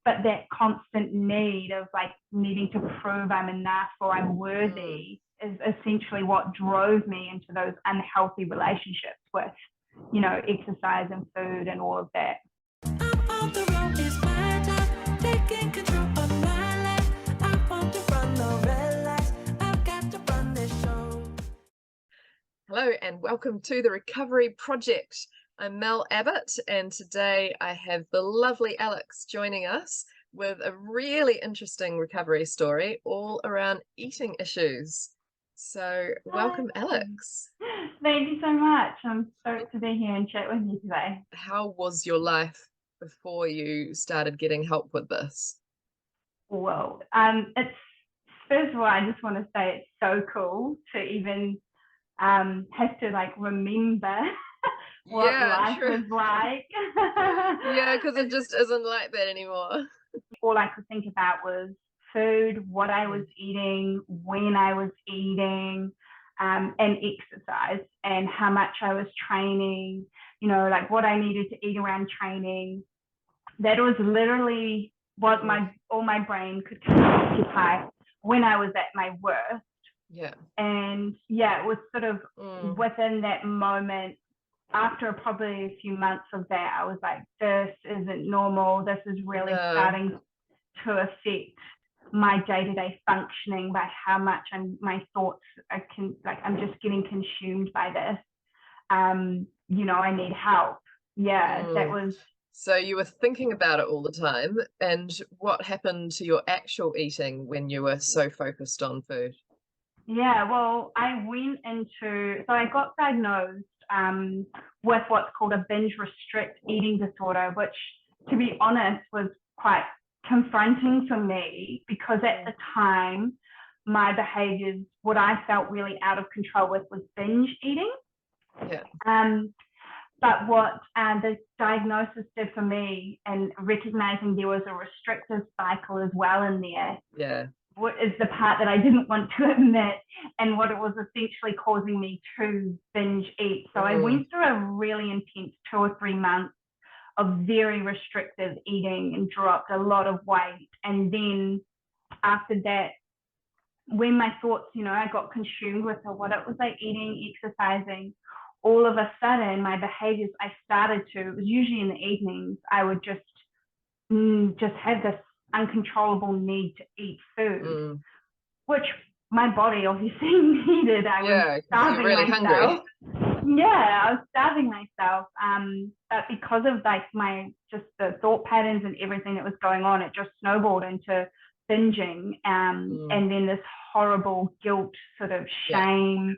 but that constant need of like needing to prove I'm enough or I'm worthy is essentially what drove me into those unhealthy relationships with, exercise and food and all of that. Hello and welcome to the Recovery Project. I'm Mel Abbott, and today I have the lovely Alex joining us with a really interesting recovery story all around eating issues. So welcome, Alex. Thank you so much. I'm stoked to be here and chat with you today. How was your life before you started getting help with this? Well, it's first of all, I just want to say it's so cool to even have to like remember what life was like. Yeah, because it just isn't like that anymore. All I could think about was food, what I was eating, when I was eating, and exercise, and how much I was training, like what I needed to eat around training. That was literally what all my brain could occupy when I was at my worst. Yeah. And yeah, it was sort of within that moment, after probably a few months of that, I was like, this isn't normal. This is really starting to affect my day-to-day functioning by how much my thoughts I'm just getting consumed by this. I need help. Yeah, that was. So you were thinking about it all the time. And what happened to your actual eating when you were so focused on food? Yeah, well, I got diagnosed with what's called a binge restrict eating disorder, which, to be honest, was quite confronting for me because at the time, my behaviors, what I felt really out of control with was binge eating. Yeah. But what the diagnosis did for me, and recognizing there was a restrictive cycle as well in there, what is the part that I didn't want to admit, and what it was essentially causing me to binge eat. So I went through a really intense 2 or 3 months of very restrictive eating and dropped a lot of weight. And then after that, when my thoughts, I got consumed with what it was like eating, exercising, all of a sudden my behaviors, it was usually in the evenings, I would just have this uncontrollable need to eat food, which my body obviously needed. I was starving really myself. Hungry. Yeah, I was starving myself. But because of like the thought patterns and everything that was going on, it just snowballed into binging, and then this horrible guilt, sort of shame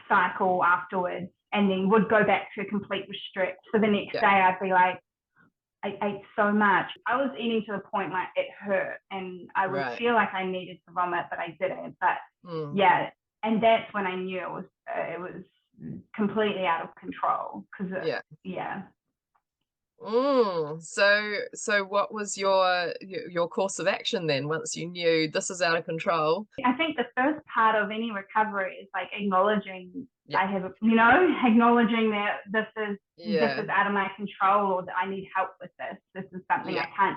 cycle afterwards, and then would go back to complete restrict. So the next day I'd be like, I ate so much. I was eating to the point like it hurt, and I would feel like I needed to vomit, but I didn't. But and that's when I knew it was completely out of control. So what was your course of action then once you knew this is out of control? I think the first part of any recovery is like acknowledging acknowledging that this is out of my control, or that I need help with this. This is something I can't,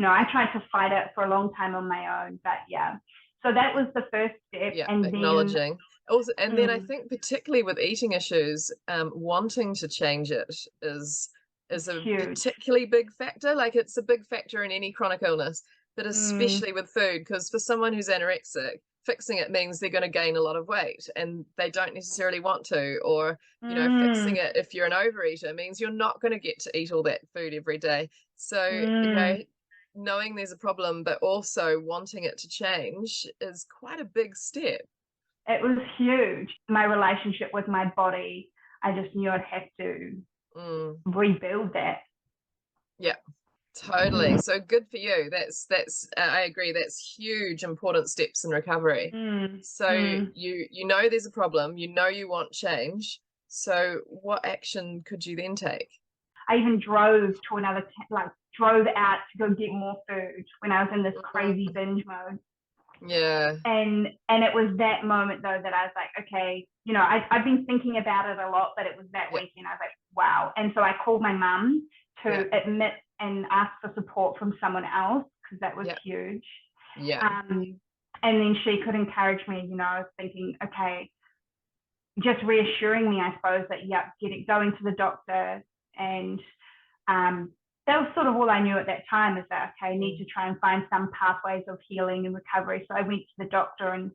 I tried to fight it for a long time on my own, but so that was the first step. And acknowledging. Also, and then I think particularly with eating issues, wanting to change it is a huge. particularly big factor. Like it's a big factor in any chronic illness, but especially with food, because for someone who's anorexic, fixing it means they're going to gain a lot of weight and they don't necessarily want to, or fixing it if you're an overeater means you're not going to get to eat all that food every day. So knowing there's a problem but also wanting it to change is quite a big step. It was huge. My relationship with my body, I just knew I'd have to rebuild that. Yeah, totally. So good for you. That's I agree, that's huge, important steps in recovery. So you know there's a problem, you want change. So what action could you then take? I even drove to another drove out to go get more food when I was in this crazy binge mode. Yeah. And it was that moment though that I was like, okay, I've been thinking about it a lot, but it was that weekend I was like, wow. And so I called my mum to admit and ask for support from someone else, because that was huge. Yeah. And then she could encourage me, you know, I was thinking, okay, just reassuring me, I suppose, that, going to the doctor. And that was sort of all I knew at that time, is that, okay, I need to try and find some pathways of healing and recovery. So I went to the doctor and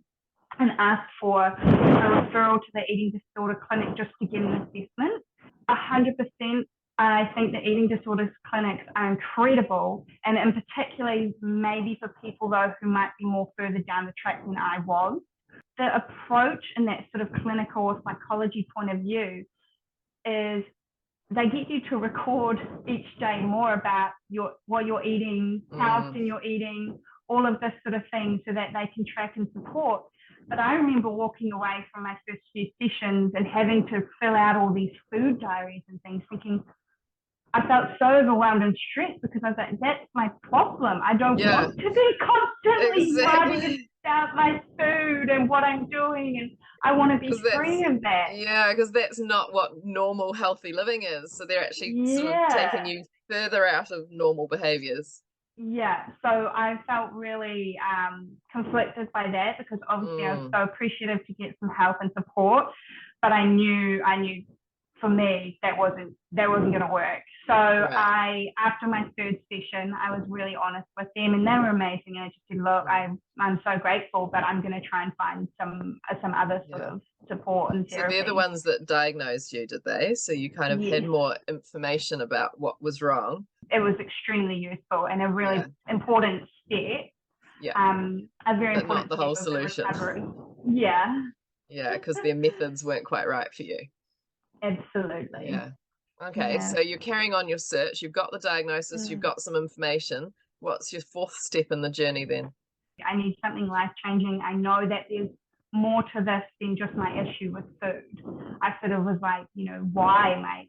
asked for a referral to the eating disorder clinic just to get an assessment. 100%. I think the eating disorders clinics are incredible, and in particular, maybe for people though who might be more further down the track than I was. The approach in that sort of clinical or psychology point of view is they get you to record each day more about what you're eating, how often you're eating, all of this sort of thing, so that they can track and support. But I remember walking away from my first few sessions and having to fill out all these food diaries and things, thinking, I felt so overwhelmed and stressed, because I was like, that's my problem. I don't want to be constantly writing about my food and what I'm doing, and I want to be free of that. Yeah, because that's not what normal healthy living is. So they're actually sort of taking you further out of normal behaviors. Yeah, so I felt really conflicted by that, because obviously I was so appreciative to get some help and support, but I knew for me that wasn't going to work. So after my third session, I was really honest with them, and they were amazing. And I just said, look, I'm so grateful, but I'm going to try and find some other sort of support and therapy. So they're the ones that diagnosed you, did they? So you kind of had more information about what was wrong. It was extremely useful and a really important step. Yeah. A very but important not the whole solution. Yeah. Yeah, because their methods weren't quite right for you. Absolutely. Yeah. Okay, so you're carrying on your search. You've got the diagnosis. You've got some information. What's your fourth step in the journey then? I need something life-changing. I know that there's more to this than just my issue with food. I sort of was like, you know, why am I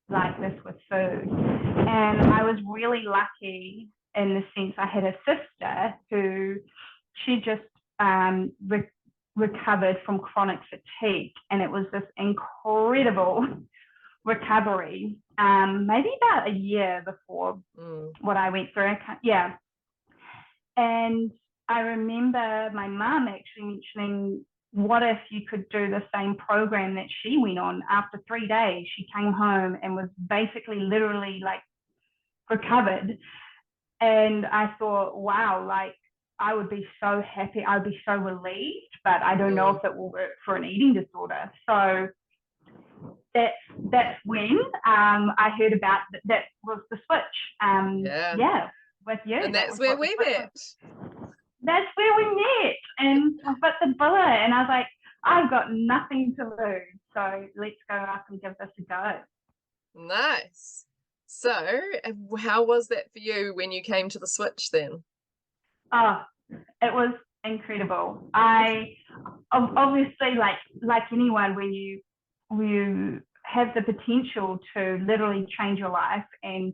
like this with food? And I was really lucky in the sense I had a sister who, she just recovered from chronic fatigue, and it was this incredible recovery, maybe about a year before what I went through. And I remember my mum actually mentioning, what if you could do the same program that she went on? After 3 days, she came home and was basically literally like recovered. And I thought, wow, like, I would be so happy. I'd be so relieved, but I don't know if it will work for an eating disorder. So that's when I heard about that was the switch. With you. And that's where we met. That's where we met. And I bit the bullet, and I was like, I've got nothing to lose, so let's go up and give this a go. Nice. So how was that for you when you came to the switch then? Oh, it was incredible. I obviously, like anyone, when you have the potential to literally change your life and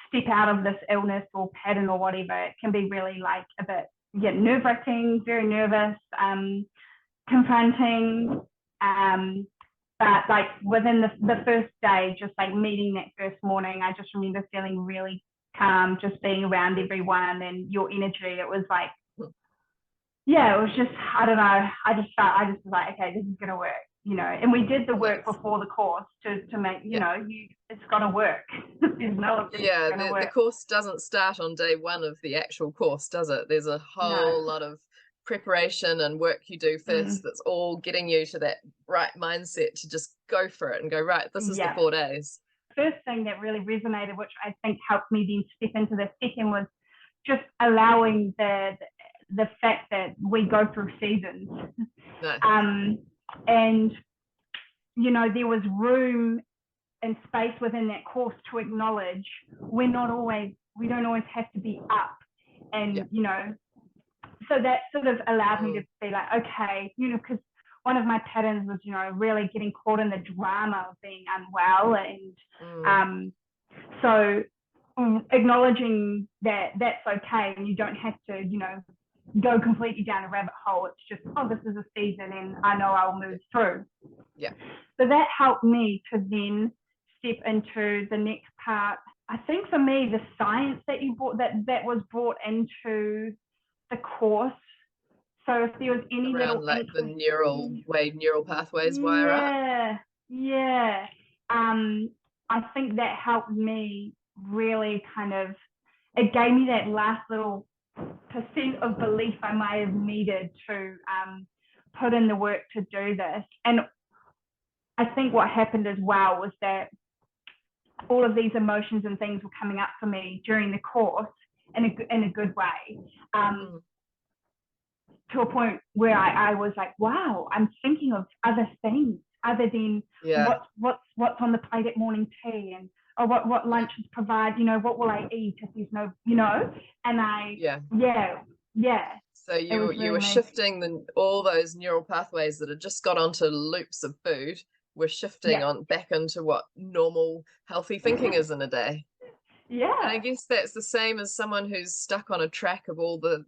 step out of this illness or pattern or whatever, it can be really like a bit nerve-wracking, very nervous, confronting. But like within the first day, just like meeting that first morning, I just remember feeling really calm, just being around everyone and your energy. It was like, it was just, I don't know, I just was like, okay, this is gonna work, you know. And we did the work before the course to make, you know, it's gonna work. There's no the course doesn't start on day one of the actual course, does it? There's a whole lot of preparation and work you do first that's all getting you to that right mindset to just go for it and go, right, this is the 4 days. First thing that really resonated, which I think helped me then step into the second, was just allowing the fact that we go through seasons. Nice. And you know, there was room and space within that course to acknowledge we don't always have to be up, and you know, so that sort of allowed me to be like, okay, you know, because one of my patterns was, you know, really getting caught in the drama of being unwell, and so acknowledging that that's okay, and you don't have to, you know, go completely down a rabbit hole. It's just, oh, this is a season and I know I'll move through. Yeah. So that helped me to then step into the next part I think for me, the science that you brought, that was brought into the course. So if there was any around little like the neural pathways wire up. Yeah. I think that helped me really kind of, it gave me that last little percent of belief I might have needed to put in the work to do this. And I think what happened as well was that all of these emotions and things were coming up for me during the course in a good way. To a point where I was like, wow, I'm thinking of other things other than what's on the plate at morning tea, and or what lunches provide, what will I eat if there's no, and So you were shifting all those neural pathways that had just got onto loops of food, were shifting on back into what normal healthy thinking is in a day. Yeah. And I guess that's the same as someone who's stuck on a track of all the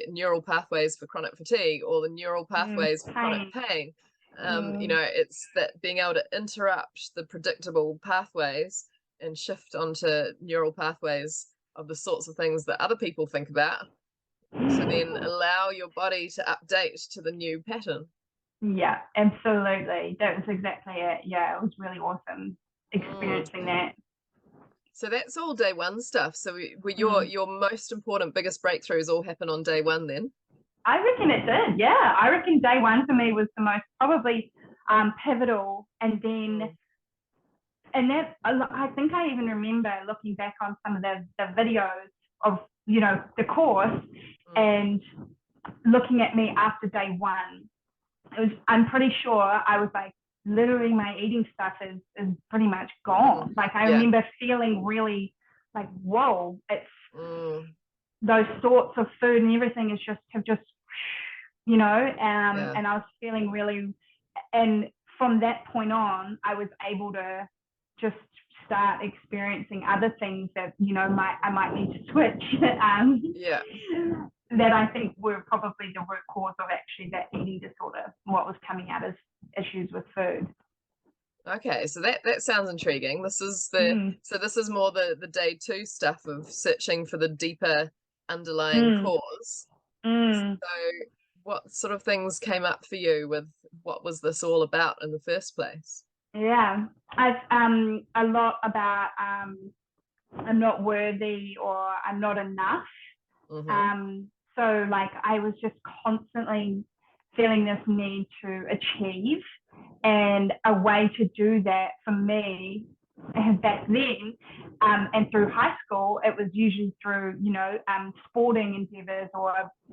neural pathways for chronic fatigue or the neural pathways for chronic pain. It's that being able to interrupt the predictable pathways and shift onto neural pathways of the sorts of things that other people think about, to then allow your body to update to the new pattern. Yeah, absolutely. That was exactly it. Yeah, it was really awesome experiencing that. So that's all day one stuff. So were your most important, biggest breakthroughs all happen on day one then? I reckon it did. Yeah, I reckon day one for me was the most probably pivotal. And then, and that, I think I even remember looking back on some of the videos of, the course and looking at me after day one. I'm pretty sure I was like, literally my eating stuff is pretty much gone. Like I remember feeling really like, whoa, it's those sorts of food and everything have just and I was feeling really, and from that point on I was able to just start experiencing other things that I might need to switch that I think were probably the root cause of actually that eating disorder, what was coming out as issues with food. Okay, so that sounds intriguing. This is this is more the day two stuff of searching for the deeper underlying cause. So what sort of things came up for you with what was this all about in the first place? Yeah, I've a lot about I'm not worthy or I'm not enough. So like I was just constantly feeling this need to achieve, and a way to do that for me back then and through high school, it was usually through sporting endeavors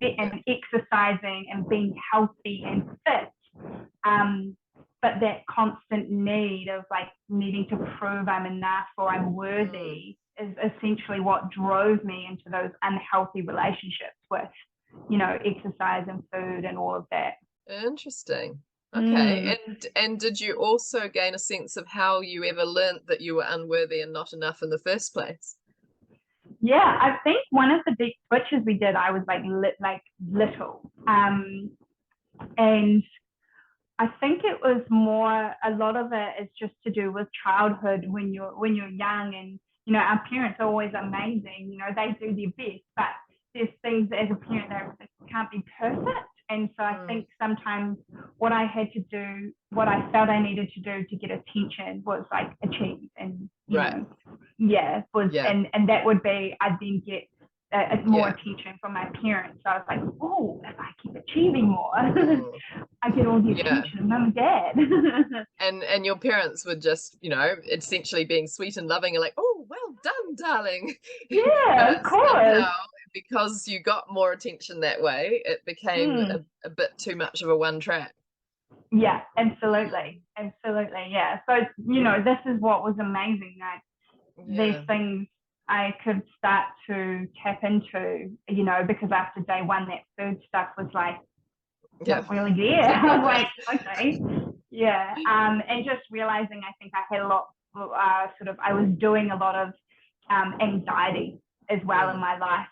and exercising and being healthy and fit, but that constant need of like needing to prove I'm enough or I'm worthy is essentially what drove me into those unhealthy relationships with, exercise and food and all of that. Interesting. Okay. And did you also gain a sense of how you ever learned that you were unworthy and not enough in the first place? Yeah, I think one of the big switches we did, I was like little. And I think it was more, a lot of it is just to do with childhood when you're young, and our parents are always amazing, they do their best, but there's things as a parent that can't be perfect. And so I think sometimes what I had to do, what I felt I needed to do to get attention was like achieve, and and that would be, I'd then get more attention from my parents. So I was like, oh, if I keep achieving more, I get all the attention of mum and dad. and your parents were just, essentially being sweet and loving and like, oh, well done, darling. Yeah, of course. Somehow, because you got more attention that way, it became a bit too much of a one track. Yeah, absolutely. Yeah. So, this is what was amazing, like these things I could start to tap into, because after day one, that food stuff was like not really there. I was like, okay. Yeah. And just realizing, I think I had a lot I was doing a lot of anxiety as well in my life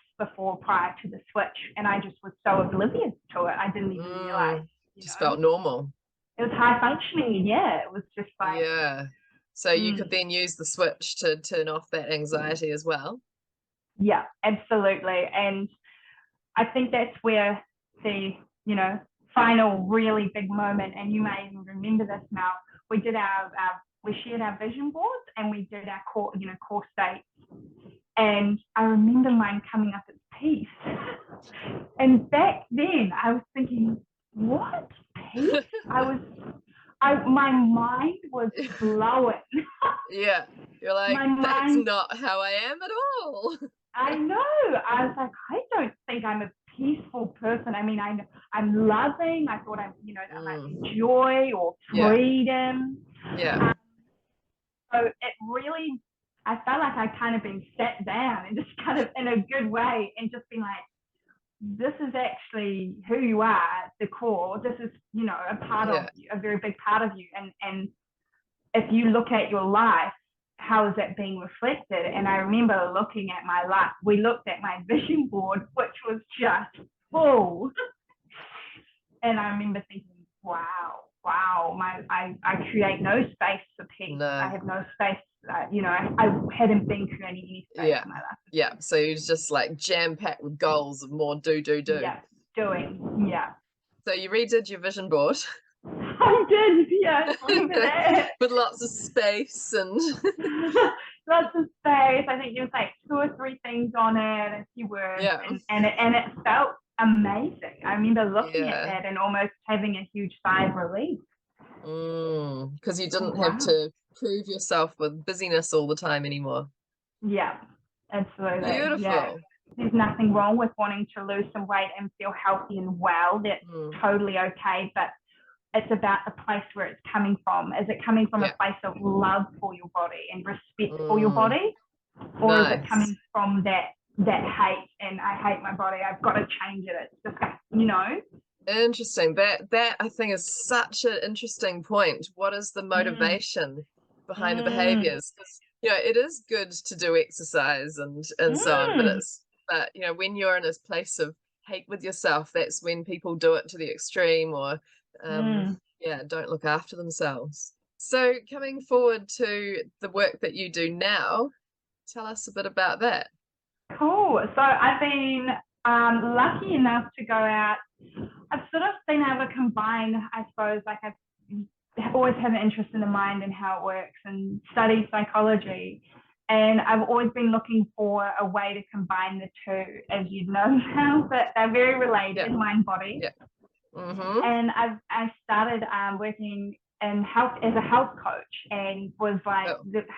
prior to the switch, and I just was so oblivious to it. I didn't even realize. Just felt normal. It was high functioning. Yeah, it was just like So you could then use the switch to turn off that anxiety as well. Yeah, absolutely. And I think that's where the, you know, final really big moment, and you may even remember this now, we did we shared our vision boards and we did our core states. And I remember mine coming up as peace. And back then I was thinking, what? Peace? My mind was blowing. Yeah. You're like, that's not how I am at all. I know. I was like, I don't think I'm a peaceful person. I mean, I'm loving. I thought I might be joy or freedom. Yeah. So it really, I felt like I kind of been sat down and just kind of in a good way and just been like, this is actually who you are at the core. This is, a part of you, a very big part of you. And if you look at your life, how is that being reflected? And I remember looking at my life. We looked at my vision board, which was just full. And I remember thinking, wow, I create no space for peace. No. I have no space. I hadn't been creating any space in my life. Yeah. So you're just like jam-packed with goals of more do. Yeah, doing. Yeah. So you redid your vision board. I did, yeah. With lots of space and lots of space. I think there was like 2 or 3 things on it, a few words, and it felt amazing. I remember looking at that and almost having a huge sigh of relief. Because you didn't have to prove yourself with busyness all the time anymore. Yeah, absolutely. Beautiful. Yeah. There's nothing wrong with wanting to lose some weight and feel healthy and well. That's totally okay, but it's about the place where it's coming from. Is it coming from a place of love for your body and respect for your body? Or is it coming from that hate and I hate my body, I've got to change it, it's disgusting, Interesting. That I think is such an interesting point. What is the motivation behind the behaviors? Because it is good to do exercise and so on, but when you're in a place of hate with yourself, that's when people do it to the extreme or don't look after themselves. So coming forward to the work that you do now, tell us a bit about that. Cool. So I've been lucky enough to go out. I've sort of been able to combine, I suppose, like I've always had an interest in the mind and how it works and study psychology. And I've always been looking for a way to combine the two, as you'd know now, but they're very related, mind, body. Yeah. And I started working in health as a health coach and was like,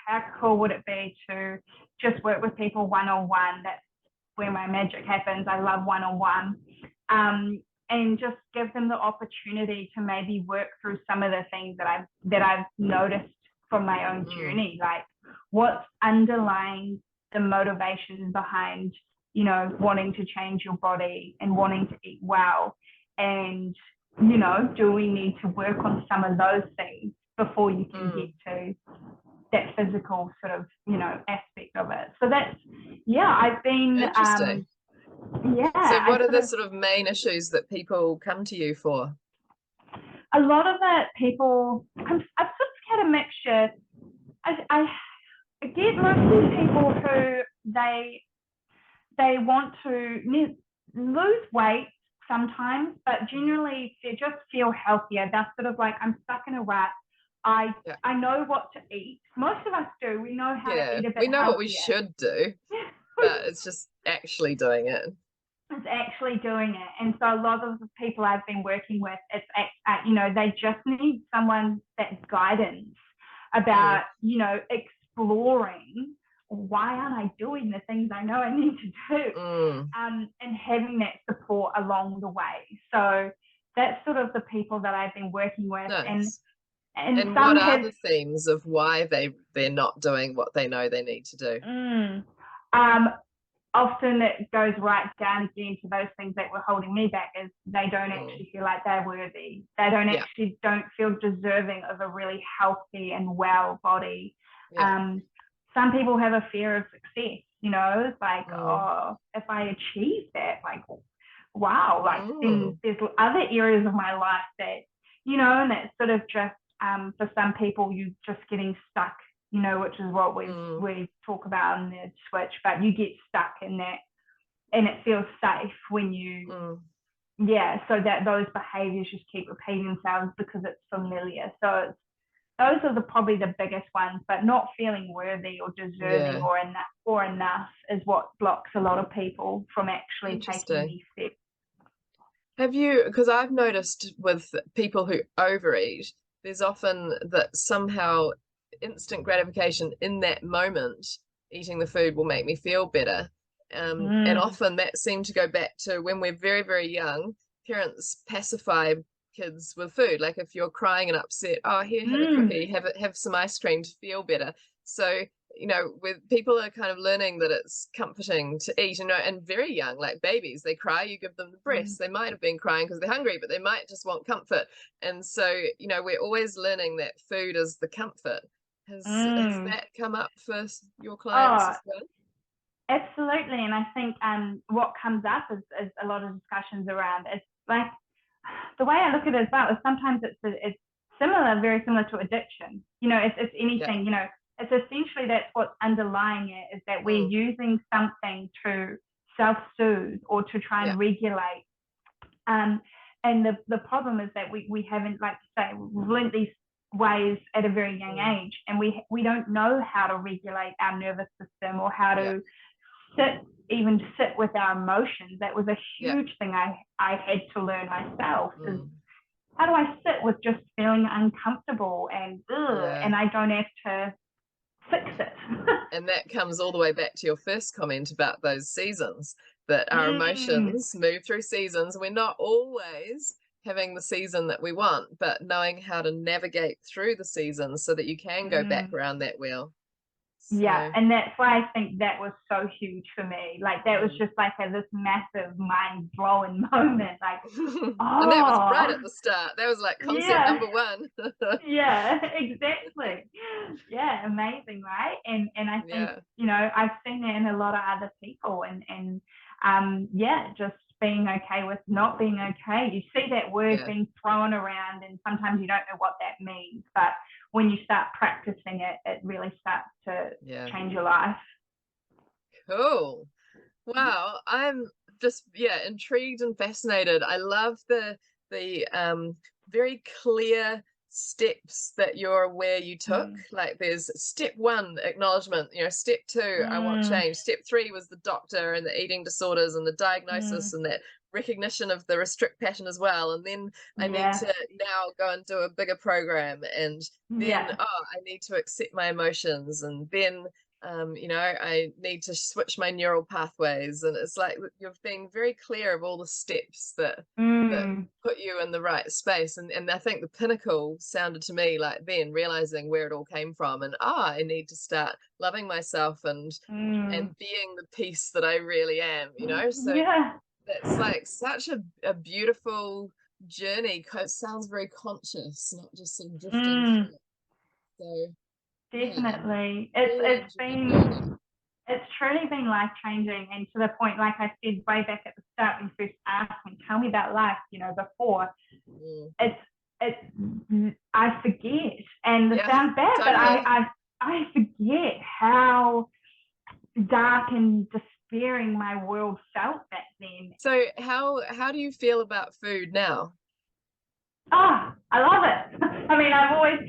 how cool would it be to just work with people one-on-one? That's where my magic happens. I love one-on-one. And just give them the opportunity to maybe work through some of the things that I've noticed from my own journey, like what's underlying the motivation behind, wanting to change your body and wanting to eat well. And, do we need to work on some of those things before you can get to that physical sort of, aspect of it? So that's, I've been, interesting. So what are the sort of main issues that people come to you for? A lot of it, people, I've sort of had a mixture. I get mostly people who they want to lose weight sometimes, but generally they just feel healthier. They're sort of like, I'm stuck in a rut. I know what to eat. Most of us do. We know how to eat a bit we know healthier. What we should do, but it's just actually doing it. It's actually doing it. And so a lot of the people I've been working with, it's they just need someone that's guidance about, exploring why aren't I doing the things I know I need to do, and having that support along the way. So that's sort of the people that I've been working with. Nice. And what are the themes of why they're not doing what they know they need to do? Often it goes right down again to those things that were holding me back, is they don't actually feel like they're worthy. They don't feel deserving of a really healthy and well body. Some people have a fear of success, it's like, if I achieve that, like, wow, like then there's other areas of my life that, and that's sort of just, for some people, you're just getting stuck you know, which is what we talk about in the switch, but you get stuck in that, and it feels safe when you so that those behaviors just keep repeating themselves because it's familiar. So those are probably the biggest ones, but not feeling worthy or deserving or enough is what blocks a lot of people from actually taking these steps. Have you, because I've noticed with people who overeat, there's often that somehow instant gratification in that moment, eating the food will make me feel better. And often that seems to go back to when we're very, very young, parents pacify kids with food. Like if you're crying and upset, oh, here, have a cookie, have some ice cream to feel better. So, you know, with people are kind of learning that it's comforting to eat, you know, and very young, like babies, they cry, you give them the breast. They might have been crying because they're hungry, but they might just want comfort. And so, you know, we're always learning that food is the comfort. Has that come up for your clients as well? Absolutely. And I think what comes up is a lot of discussions around, it's like, the way I look at it as well is sometimes it's similar, very similar to addiction. You know, it's anything, you know, it's essentially that's what's underlying it, is that we're using something to self-soothe or to try and regulate. And the problem is that we haven't, like you say, we've learned these ways at a very young age, and we don't know how to regulate our nervous system or how to sit with our emotions. That was a huge thing I had to learn myself, is how do I sit with just feeling uncomfortable and and I don't have to fix it. And that comes all the way back to your first comment about those seasons, that our emotions move through seasons. We're not always having the season that we want, but knowing how to navigate through the seasons so that you can go back around that wheel. So. Yeah, and that's why I think that was so huge for me. Like that was just like this massive mind-blowing moment. Like, and that was right at the start. That was like concept number one. Yeah, exactly. Yeah, amazing, right? And I think, you know, I've seen that in a lot of other people, and just being okay with not being okay. You see that word being thrown around, and sometimes you don't know what that means, but when you start practicing it, it really starts to change your life. Cool. Wow. I'm just, intrigued and fascinated. I love the very clear steps that you're aware you took. Like there's step 1, acknowledgement, you know, step 2, I want change. Step 3 was the doctor and the eating disorders and the diagnosis and that recognition of the restrict pattern as well. And then I need to now go and do a bigger program, and then I need to accept my emotions, and then you know, I need to switch my neural pathways. And it's like you're being very clear of all the steps that put you in the right space. And I think the pinnacle sounded to me like then realizing where it all came from, and I need to start loving myself and being the peace that I really am, you know. So that's like such a beautiful journey, because it sounds very conscious, not just sort of drifting through it. So definitely, it's truly been life-changing, and to the point, like I said way back at the start when you first asked me, tell me about life, you know, before, it's I forget, and it sounds bad, totally. But I forget how dark and despairing my world felt back then. So how do you feel about food now? Oh, I love it. I mean, I've always,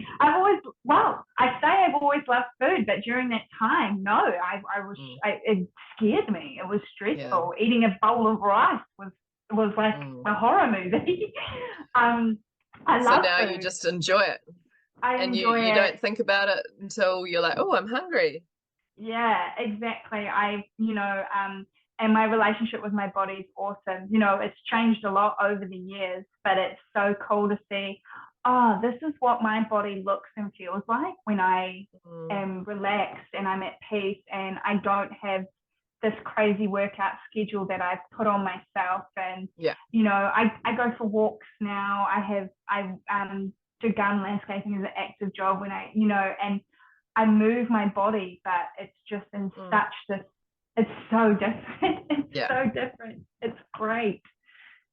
well, I say I've always loved food, but during that time, no, it scared me. It was stressful. Eating a bowl of rice was like a horror movie. I love now food. You just enjoy it. You don't think about it until you're like, oh, I'm hungry. Yeah, exactly. And my relationship with my body is awesome. You know, it's changed a lot over the years, but it's so cool to see, oh, this is what my body looks and feels like when I am relaxed and I'm at peace, and I don't have this crazy workout schedule that I've put on myself. And, you know, I go for walks now. I do garden landscaping as an active job when and I move my body, but it's just in such this, it's so different. It's so different. It's great.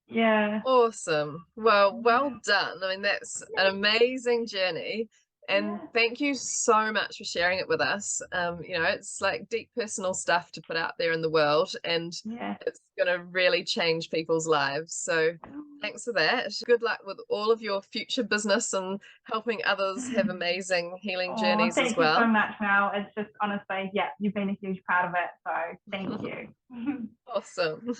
Yeah. Awesome. Well done. I mean, that's an amazing journey. And thank you so much for sharing it with us. You know, it's like deep personal stuff to put out there in the world, and it's going to really change people's lives. So thanks for that. Good luck with all of your future business and helping others have amazing healing journeys as well. Thank you so much, Mel. It's just honestly, you've been a huge part of it. So thank you. Awesome.